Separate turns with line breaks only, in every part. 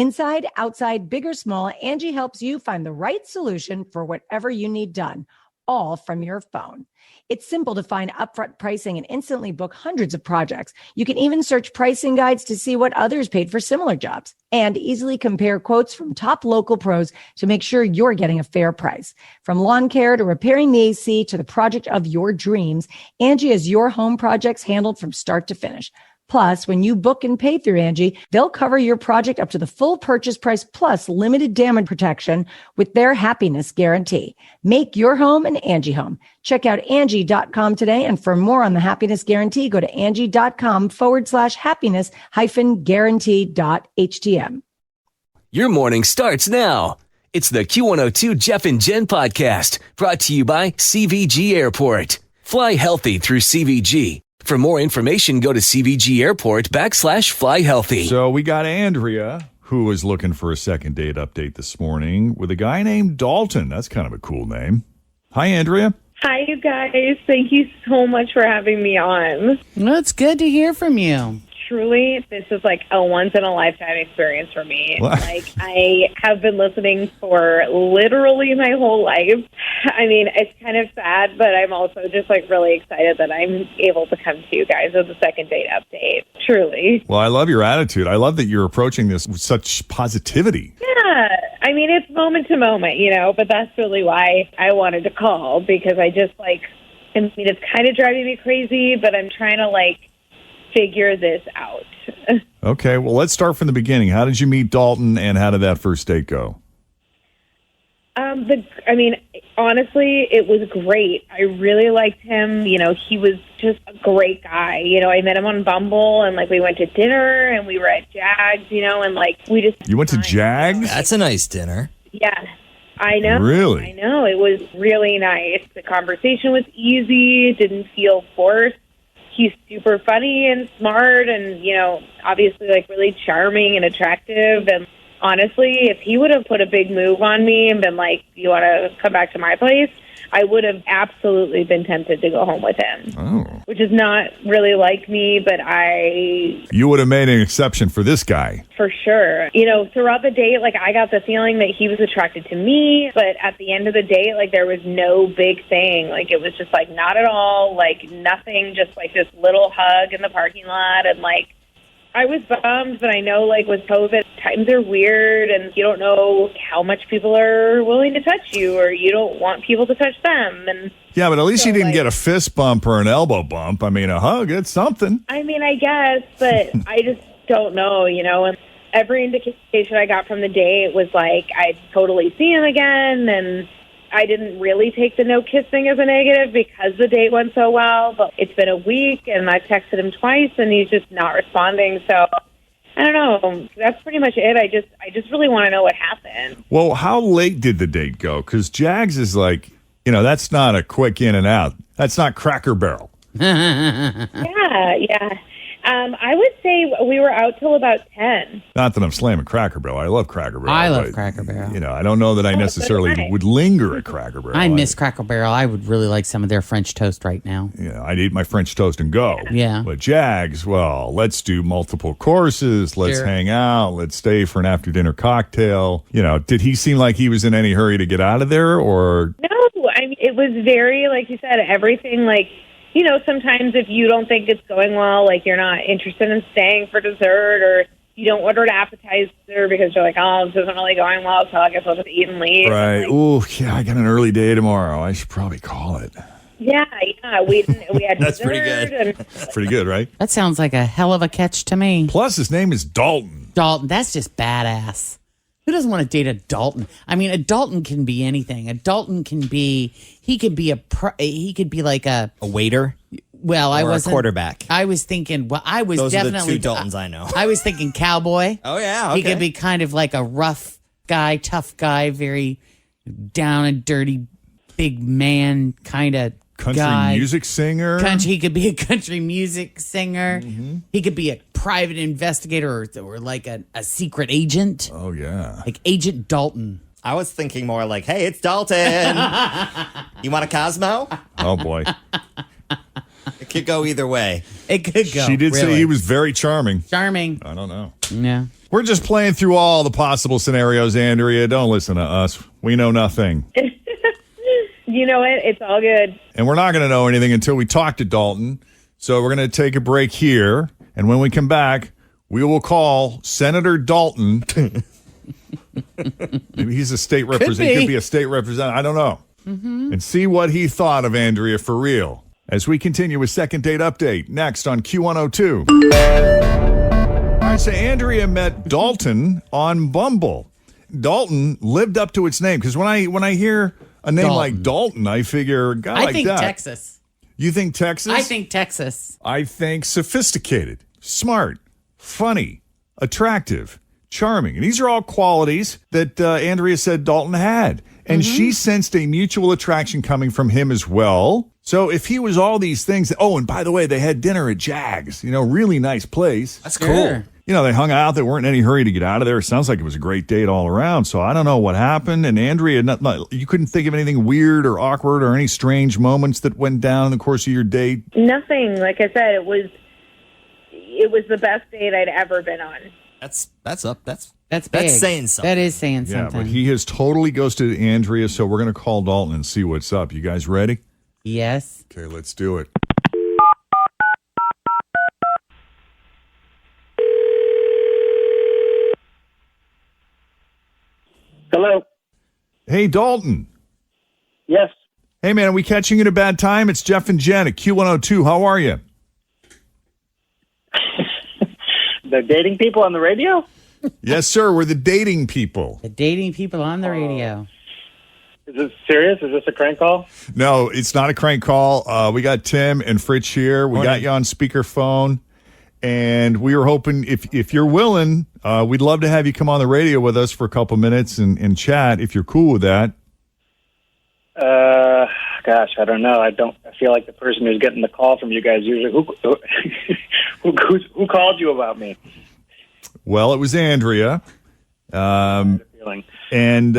Inside, outside, big or small, Angie helps you find the right solution for whatever you need done, all from your phone. It's simple to find upfront pricing and instantly book hundreds of projects. You can even search pricing guides to see what others paid for similar jobs and easily compare quotes from top local pros to make sure you're getting a fair price. From lawn care to repairing the AC to the project of your dreams, Angie has your home projects handled from start to finish. Plus, when you book and pay through Angie, they'll cover your project up to the full purchase price plus limited damage protection with their happiness guarantee. Make your home an Angie home. Check out Angie.com today. And for more on the happiness guarantee, go to Angie.com/happiness-guarantee.htm.
Your morning starts now. It's the Q102 Jeff and Jen podcast brought to you by CVG Airport. Fly healthy through CVG. For more information, go to CVG Airport /fly healthy.
So we got Andrea, who was looking for a second date update this morning with a guy named Dalton. That's kind of a cool name. Hi, Andrea.
Hi, you guys. Thank you so much for having me on.
Well, it's good to hear from you.
Truly, this is like a once-in-a-lifetime experience for me.
What?
Like, I have been listening for literally my whole life. I mean, it's kind of sad, but I'm also just like really excited that I'm able to come to you guys with a second date update. Truly.
Well, I love your attitude. I love that you're approaching this with such positivity.
Yeah. I mean, it's moment to moment, but that's really why I wanted to call, because I just it's kind of driving me crazy, but I'm trying to figure this out.
Okay, well, let's start from the beginning. How did you meet Dalton, and how did that first date go?
Honestly, it was great. I really liked him. He was just a great guy. I met him on Bumble, and we went to dinner, and we were at Jags, and we just...
You went to Jags?
That's a nice dinner.
Yeah, I know.
Really?
I know. It was really nice. The conversation was easy, didn't feel forced. He's super funny and smart and, obviously really charming and attractive. And honestly, if he would have put a big move on me and been like, you want to come back to my place, I would have absolutely been tempted to go home with him.
Oh.
Which is not really like me, but
You would have made an exception for this guy.
For sure. Throughout the date, I got the feeling that he was attracted to me, but at the end of the date, there was no big thing. It was just, not at all, nothing, just, this little hug in the parking lot, and, I was bummed, but I know, with COVID, times are weird, and you don't know how much people are willing to touch you, or you don't want people to touch them. And
yeah, but at least you didn't get a fist bump or an elbow bump. I mean, a hug, it's something.
I mean, I guess, but I just don't know, and every indication I got from the date was, I'd totally see him again, and I didn't really take the no kissing as a negative because the date went so well, but it's been a week, and I've texted him twice, and he's just not responding, so I don't know. That's pretty much it. I just really want to know what happened.
Well, how late did the date go? Because Jags is that's not a quick in and out. That's not Cracker Barrel.
Yeah. I would say we were out till about 10.
Not that I'm slamming Cracker Barrel. I love Cracker Barrel.
I love Cracker Barrel.
I don't know that I necessarily would linger at Cracker Barrel.
I miss Cracker Barrel. I would really like some of their French toast right now.
I'd eat my French toast and go.
Yeah.
But Jags, well, let's do multiple courses. Let's hang out. Let's stay for an after-dinner cocktail. Did he seem like he was in any hurry to get out of there, or?
No, it was very, like you said, everything sometimes if you don't think it's going well, you're not interested in staying for dessert, or you don't order an appetizer because you're this isn't really going well, so I guess I'll just eat and leave.
Right. I got an early day tomorrow. I should probably call it.
Yeah. We had
That's
dessert.
pretty good.
That's pretty good, right?
That sounds like a hell of a catch to me.
Plus, his name is Dalton.
Dalton, that's just badass. Who doesn't want to date a Dalton? I mean, a Dalton can be anything. A Dalton can be, he could be like a
waiter.
Well, I was
a quarterback.
I was thinking. Well, I was
Those
definitely
are the two Daltons I know.
I was thinking cowboy.
Oh yeah, okay.
He could be kind of like a rough guy, tough guy, very down and dirty, big man kind of
country
guy.
Music singer.
He could be a country music singer. Mm-hmm. He could be a private investigator or like a secret agent.
Oh yeah,
like Agent Dalton.
I was thinking more like, hey, it's Dalton. You want a Cosmo?
Oh boy.
It Could go either way.
It could go.
She did say
really.
he was very charming.
Charming.
I don't know.
Yeah.
We're just playing through all the possible scenarios, Andrea. Don't listen to us. We know nothing.
You know what? It's all good.
And we're not going to know anything until we talk to Dalton. So we're going to take a break here. And when we come back, we will call Senator Dalton. Maybe he's a state representative. He could be a state representative. I don't know. And see what he thought of Andrea for real. As we continue with Second Date Update next on Q102. All right, so Andrea met Dalton on Bumble. Dalton lived up to its name because when I hear a name like Dalton, I figure a guy like that.
Texas.
You think Texas?
I think Texas.
I think sophisticated, smart, funny, attractive, charming. And these are all qualities that Andrea said Dalton had. And she sensed a mutual attraction coming from him as well. So if he was all these things, and by the way, they had dinner at Jags, really nice place.
That's cool.
They hung out. They weren't in any hurry to get out of there. It sounds like it was a great date all around. So I don't know what happened. And Andrea, you couldn't think of anything weird or awkward or any strange moments that went down in the course of your date?
Nothing. Like I said, it was the best date I'd ever been on.
That's
big.
saying something.
That is saying
Yeah,
something.
but he has totally ghosted Andrea. So we're going to call Dalton and see what's up. You guys ready?
Yes.
Okay, let's do it.
Hello.
Hey, Dalton.
Yes.
Hey, man, are we catching you at a bad time? It's Jeff and Jenn at Q102. How are you?
The dating people on the radio?
Yes, sir. We're the dating people.
The dating people on the radio.
Is this serious? Is this a crank call?
No, it's not a crank call. We got Tim and Fritz here. We got you on speakerphone. And we were hoping, if you're willing, we'd love to have you come on the radio with us for a couple minutes and chat, if you're cool with that.
Gosh, I don't know. I feel like the person who's getting the call from you guys usually. Who called you about me?
Well, it was Andrea.
Feeling.
And,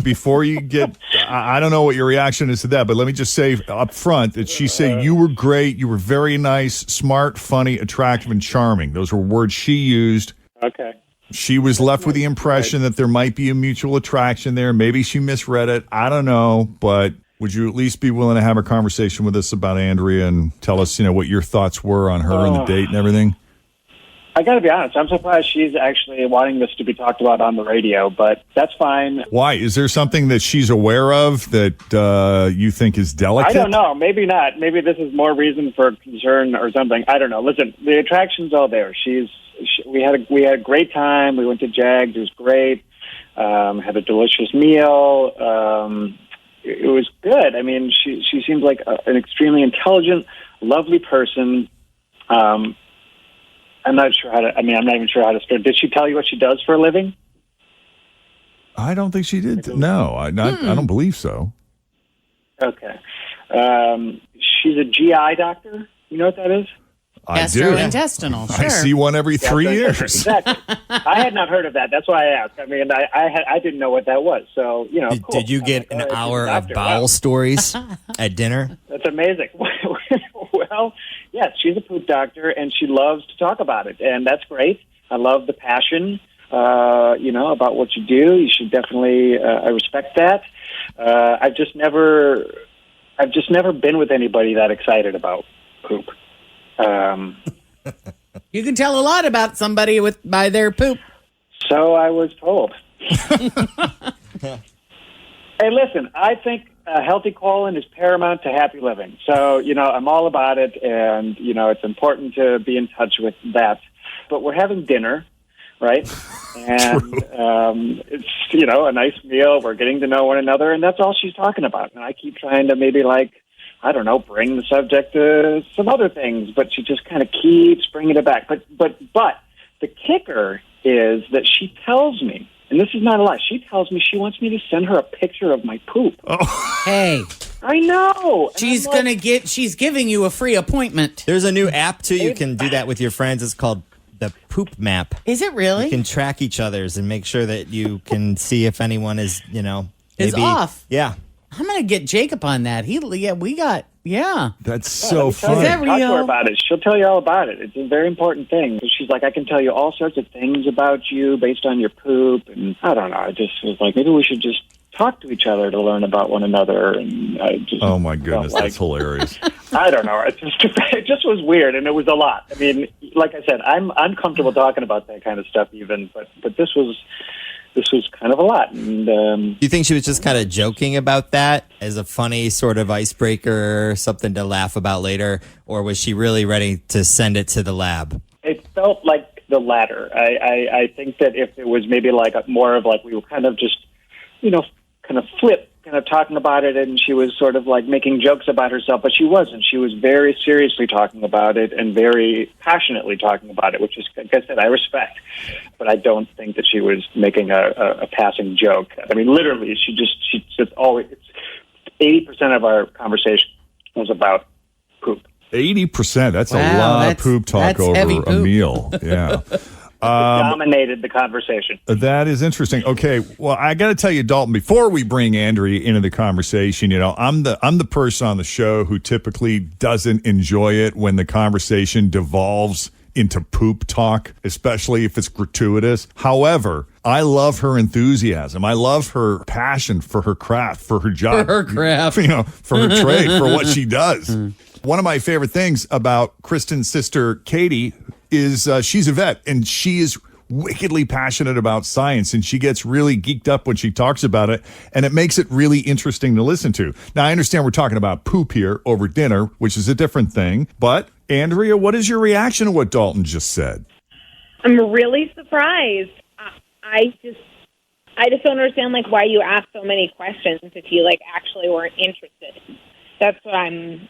before you get, I don't know what your reaction is to that, but let me just say up front that she said you were great. You were very nice, smart, funny, attractive, and charming. Those were words she used.
Okay.
She was left with the impression that there might be a mutual attraction there. Maybe she misread it. I don't know. But would you at least be willing to have a conversation with us about Andrea and tell us, what your thoughts were on her and the date and everything?
I got to be honest. I'm surprised she's actually wanting this to be talked about on the radio, but that's fine.
Why? Is there something that she's aware of that you think is delicate?
I don't know. Maybe not. Maybe this is more reason for concern or something. I don't know. Listen, the attraction's all there. We had a great time. We went to Jags. It was great. Had a delicious meal. It was good. I mean, she seems like an extremely intelligent, lovely person. I'm not even sure how to start. Did she tell you what she does for a living?
I don't think she did. No, I don't believe so.
Okay. She's a GI doctor. You know what that is?
I do.
Gastrointestinal, sure.
I see one every 3 years.
Exactly. I had not heard of that. That's why I asked. I mean, I didn't know what that was. So, cool.
Did you get an hour of bowel stories at dinner?
That's amazing. Well, yes, she's a poop doctor, and she loves to talk about it, and that's great. I love the passion, about what you do. You should definitely. I respect that. I've just never been with anybody that excited about poop.
You can tell a lot about somebody by their poop.
So I was told. Hey, listen, I think a healthy colon is paramount to happy living. So, I'm all about it, and, it's important to be in touch with that. But we're having dinner, right? And it's, a nice meal. We're getting to know one another, and that's all she's talking about. And I keep trying to maybe, bring the subject to some other things, but she just kind of keeps bringing it back. But the kicker is that she tells me, and this is not a lie, she tells me she wants me to send her a picture of my poop.
Oh.
Hey.
I know.
She's giving you a free appointment.
There's a new app, too. You can do that with your friends. It's called the Poop Map.
Is it really?
You can track each other's and make sure that you can see if anyone is,
is off.
Yeah.
I'm going to get Jacob on that. We got Yeah.
That's so
Is that
funny.
real?
Talk to her about it. She'll tell you all about it. It's a very important thing. She's like, I can tell you all sorts of things about you based on your poop. And I don't know. I just was like, maybe we should just talk to each other to learn about one another. And I just
Oh my goodness,
felt
that's hilarious.
I don't know. It just was weird, and it was a lot. I mean, like I said, I'm uncomfortable talking about that kind of stuff even, but this was kind of a lot. And
Do you think she was just kind of joking about that as a funny sort of icebreaker, something to laugh about later, or was she really ready to send it to the lab?
it felt like the latter. I think that if it was maybe like more of like we were kind of just, kind of talking about it, and she was sort of like making jokes about herself, but she wasn't. She was very seriously talking about it and very passionately talking about it, which is, like I said, I respect. But I don't think that she was making a passing joke. I mean, literally, she just always, 80% of our conversation was about poop.
80%. That's a
Wow,
lot of
that's-
poop talk
that's heavy
over a
poop.
meal. Yeah.
Dominated the conversation.
That is interesting. Okay, well, I got to tell you, Dalton, before we bring Andrea into the conversation, I'm the person on the show who typically doesn't enjoy it when the conversation devolves into poop talk, especially if it's gratuitous. However, I love her enthusiasm. I love her passion for her craft, for her job.
For her craft.
For her trade, for what she does. One of my favorite things about Kristen's sister, Katie, is she's a vet, and she is wickedly passionate about science, and she gets really geeked up when she talks about it, and it makes it really interesting to listen to. Now, I understand we're talking about poop here over dinner, which is a different thing, but Andrea, what is your reaction to what Dalton just said?
I'm really surprised. I just don't understand why you ask so many questions if you actually weren't interested. That's what I'm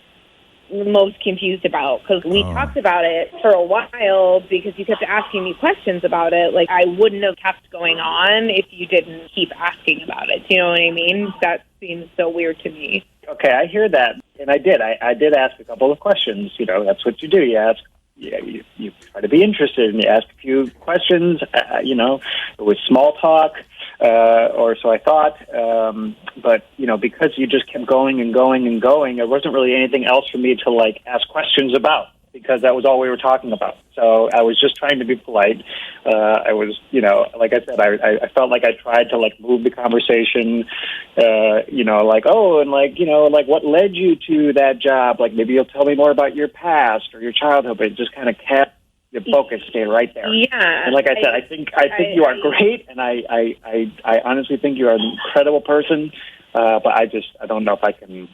most confused about, because we talked about it for a while because you kept asking me questions about it. I wouldn't have kept going on if you didn't keep asking about it. Do you know what I mean? That seems so weird to me.
Okay, I hear that, and I did. I did ask a couple of questions. That's what you do. You ask. Yeah, you try to be interested, and you ask a few questions. It was small talk, or so I thought. But because you just kept going and going and going, there wasn't really anything else for me to ask questions about, because that was all we were talking about. So I was just trying to be polite. I was, like I said, I felt like I tried to move the conversation, what led you to that job? Maybe you'll tell me more about your past or your childhood, but it just kind of kept the focus staying right there.
Yeah.
And like I said, I think you are great, and I honestly think you are an incredible person. But I don't know if I can.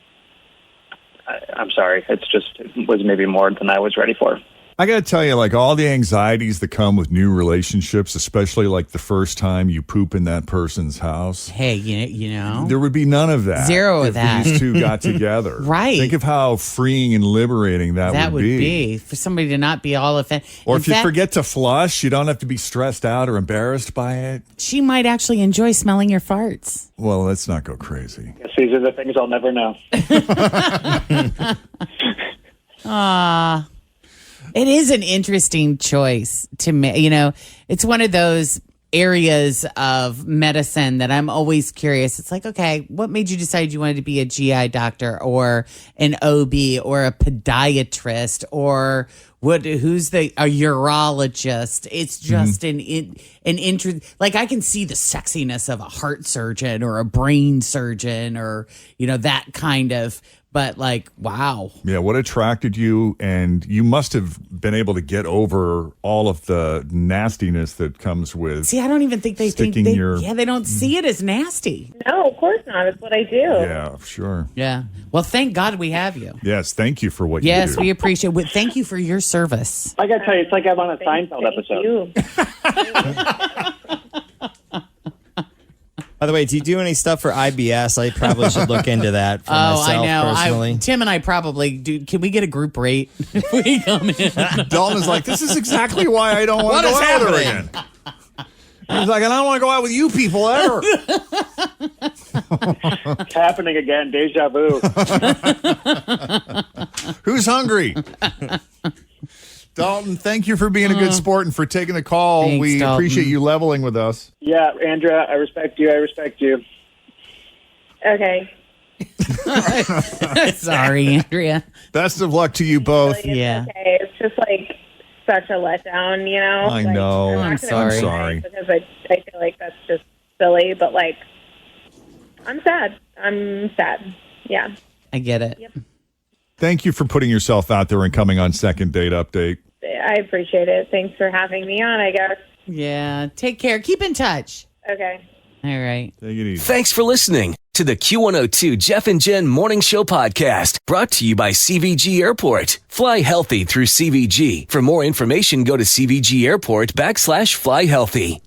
I'm sorry. It was maybe more than I was ready for.
I got to tell you, all the anxieties that come with new relationships, especially the first time you poop in that person's house.
Hey, you know.
There would be none of that.
Zero of
if
that.
These two got together.
Right.
Think of how freeing and liberating that would be.
For somebody to not be all offended.
Or if you forget to flush, you don't have to be stressed out or embarrassed by it.
She might actually enjoy smelling your farts.
Well, let's not go crazy.
Guess these are the things I'll never know.
It is an interesting choice to me. It's one of those areas of medicine that I'm always curious. It's okay, what made you decide you wanted to be a GI doctor or an OB or a podiatrist or who's a urologist? It's just an interest. I can see the sexiness of a heart surgeon or a brain surgeon or, that kind of. But wow. Yeah,
what attracted you? And you must have been able to get over all of the nastiness that comes with.
See, I don't even think they they don't see it as nasty.
No, of course not. It's what I do.
Yeah, sure.
Yeah. Well, thank God we have you.
Yes, thank you for what you do.
Yes, we appreciate it. Thank you for your service.
I got to tell you, it's like I'm on a Seinfeld episode.
By the way, do you do any stuff for IBS? I probably should look into that for myself
I know.
personally.
Tim and I probably do. Can we get a group rate if we come in?
Dalton is this is exactly why I don't want to go out with her again. He's I don't want to go out with you people ever.
It's happening again. Deja vu.
Who's hungry? Dalton, thank you for being a good sport and for taking the call.
Thanks,
we
Dalton.
appreciate you leveling with us.
Yeah, Andrea, I respect you.
Okay.
Sorry, Andrea.
Best of luck to you both.
Really, it's
Yeah.
okay. It's just like such a letdown, you know?
I
Like,
know.
not
I'm
gonna
sorry.
cry
Sorry.
Because I feel like that's just silly, but like, I'm sad. I'm sad. Yeah.
I get it.
Yep.
Thank you for putting yourself out there and coming on Second Date Update.
I appreciate it. Thanks for having me on, I guess.
Yeah. Take care. Keep in touch.
Okay.
All right.
Take it easy.
Thanks for listening to the Q102 Jeff and Jen Morning Show podcast, brought to you by CVG Airport. Fly healthy through CVG. For more information, go to CVG Airport /fly healthy.